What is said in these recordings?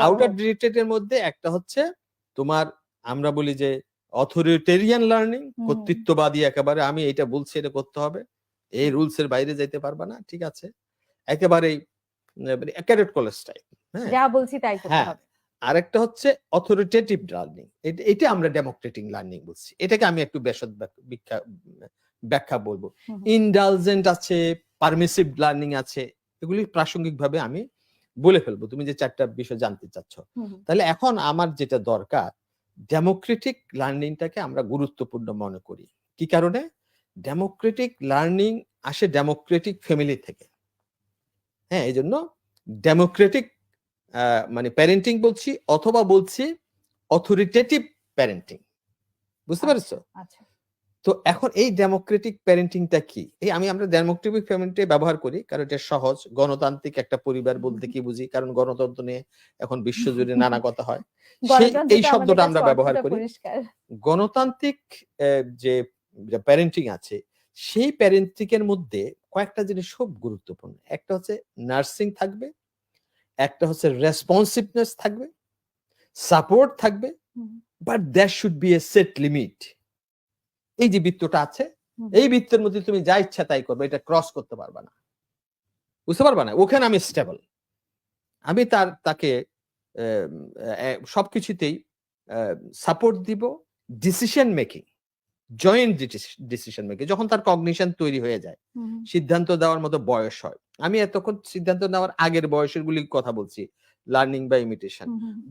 Outer directed এর মধ্যে একটা হচ্ছে তোমার আমরা বলি যে অথরিটেরিয়ান লার্নিং, কর্তৃত্ববাদী একেবারে আমি এটা বলছি এটা করতে হবে, এই রুলস এর বাইরে যাইতে পারবা না, ঠিক আছে, একেবারেই ক্যাডেট কলেজ টাইপ, হ্যাঁ যা বলছি তাই করতে হবে। আরেকটা হচ্ছে অথরিটেটিভ লার্নিং, এটা আমরা ডেমোক্রেটিক লার্নিং বলছি, এটাকে আমি একটু বেশদ ব্যাখ্যা বলবো। ইনডালজেন্ট আছে, পারমিসিভ লার্নিং আছে, এগুলি প্রাসঙ্গিকভাবে আমি বলে ফেলবো, তুমি যে চারটা বিষয় জানতে চাচ্ছ। তাহলে এখন আমার যেটা দরকার, ডেমোক্রেটিক লার্নিংটাকে আমরা গুরুত্বপূর্ণ মনে করি। কি কারণে? ডেমোক্রেটিক লার্নিং আসে ডেমোক্রেটিক ফ্যামিলি থেকে, হ্যাঁ, এই জন্য ডেমোক্রেটিক মানে প্যারেন্টিং বলছি, অথবা বলছি অথরিটেটিভ প্যারেন্টিং, বুঝতে পারছো? তো এখন এই ডেমোক্রেটিক প্যারেন্টিংটা কি? এই আমরা ডেমোক্রেটিক প্যারেন্টিং ব্যবহার করি কারণ এটা সহজ। গণতান্ত্রিক একটা পরিবার বলতে কি বুঝি, কারণ গণতন্ত্র নিয়ে এখন বিশ্বজুড়ে নানা কথা হয়, এই শব্দটা আমরা ব্যবহার করি। গণতান্ত্রিক যে প্যারেন্টিং আছে, সেই প্যারেন্টিং এর মধ্যে কয়েকটা জিনিস খুব গুরুত্বপূর্ণ। একটা হচ্ছে নার্সিং থাকবে, একটা হচ্ছে রেসপন্সিভনেস থাকবে, সাপোর্ট থাকবে, but that should B A set limit. এই যে বৃত্তটা আছে, এই বৃত্তের মধ্যে তুমি যা ইচ্ছা তাই করবে, এটা ক্রস করতে পারবা না, বুঝতে পারবা না। ওখানে আমি স্টেবল, আমি তাকে সবকিছুতেই সাপোর্ট দিব, decision making, joint decision making, যখন তার কগনিশন তৈরি হয়ে যায়, সিদ্ধান্ত দেওয়ার মতো বয়স হয়। আমি এতক্ষণ সিদ্ধান্ত নেওয়ার আগের বয়সের গুলির কথা বলছি, লার্নিং বা ইমিটেশন।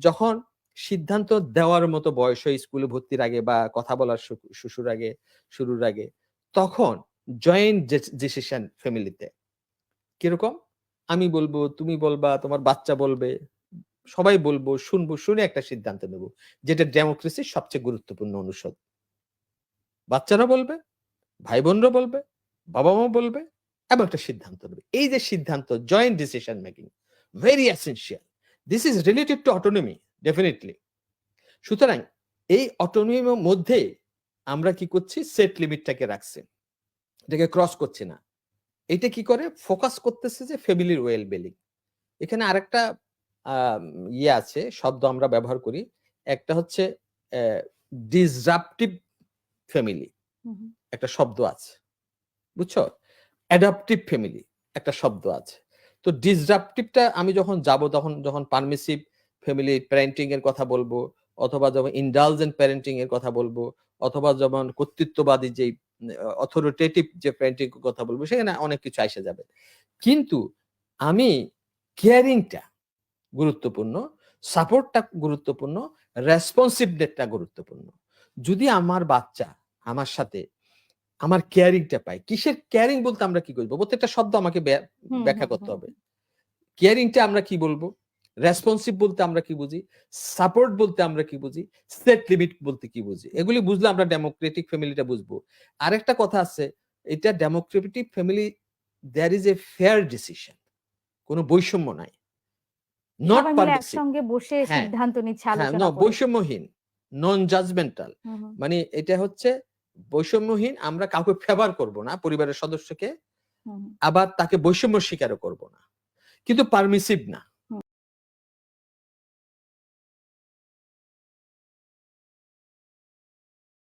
যখন সিদ্ধান্ত দেওয়ার মতো বয়স হয়, স্কুলে ভর্তির আগে বা কথা বলার শুরুর আগে, তখন জয়েন্ট ডিসিশন ফ্যামিলিতে কিরকম, আমি বলবো, তুমি বলবা, তোমার বাচ্চা বলবে, সবাই বলবো, শুনবো, শুনে একটা সিদ্ধান্ত নেব, যেটা ডেমোক্রেসির সবচেয়ে গুরুত্বপূর্ণ অনুষদ। বাচ্চারা বলবে, ভাই বোনরা বলবে, বাবা মা বলবে, এবং একটা সিদ্ধান্ত নেবে। এই যে সিদ্ধান্ত, joint decision making, very essential. This is related to autonomy, definitely. সুতরাং এই অটোনমির মধ্যে আমরা কি করছি, সেট লিমিটটাকে রাখছি, এটাকে ক্রস করছি না। এটা কি করে, ফোকাস করতেছে যে ফ্যামিলির ওয়েল বিলিং। এখানে আরেকটা আছে, শব্দ আমরা ব্যবহার করি, একটা হচ্ছে ডিসরাপটিভ ফ্যামিলি, একটা শব্দ আছে, বুঝছো? অ্যাডাপটিভ ফ্যামিলি একটা শব্দ আছে। তো ডিসরাপটিভটা আমি যখন যাব, যখন পারমিসিভ ফ্যামিলি প্যারেন্টিং এর কথা বলবো, অথবা যখন ইন্ডালজেন্ট প্যারেন্টিং এর কথা বলবো, অথবা যখন কর্তৃত্ববাদী যে অথরিটেটিভ যে প্যারেন্টিং এর কথা বলবো, সেখানে অনেক কিছু আসে যাবে। কিন্তু আমি কেয়ারিংটা গুরুত্বপূর্ণ, সাপোর্টটা গুরুত্বপূর্ণ, রেসপন্সিভনেসটা গুরুত্বপূর্ণ। যদি আমার বাচ্চা আমার সাথে আমার কেয়ারিংটা পাই, কিসের কেয়ারিং বলতে আমরা কি করবো, প্রত্যেকটা শব্দ আমাকে ব্যাখ্যা করতে হবে। কেয়ারিংটা আমরা কি বলবো, রেসপন্সিভ বলতে আমরা কি বুঝি, সাপোর্ট বলতে আমরা কি বুঝি, সেট লিমিট বলতে কি বুঝি, এগুলি বুঝলে আমরা ডেমোক্রেটিক ফ্যামিলিটা বুঝবো। আরেকটা কথা আছে, এটা democratic family, there is a fair decision, কোনো বৈষম্য নাই, নট একসঙ্গে বসে সিদ্ধান্ত নিচ্ছে, আলোচনা করে, বৈষম্যহীন, নন জাজমেন্টাল। মানে এটা হচ্ছে বৈষম্যহীন, আমরা কাউকে ফেভার করব না, পরিবারের সদস্যকে, আবার তাকে বৈষম্য স্বীকারও করব না, কিন্তু পারমিসিভ না।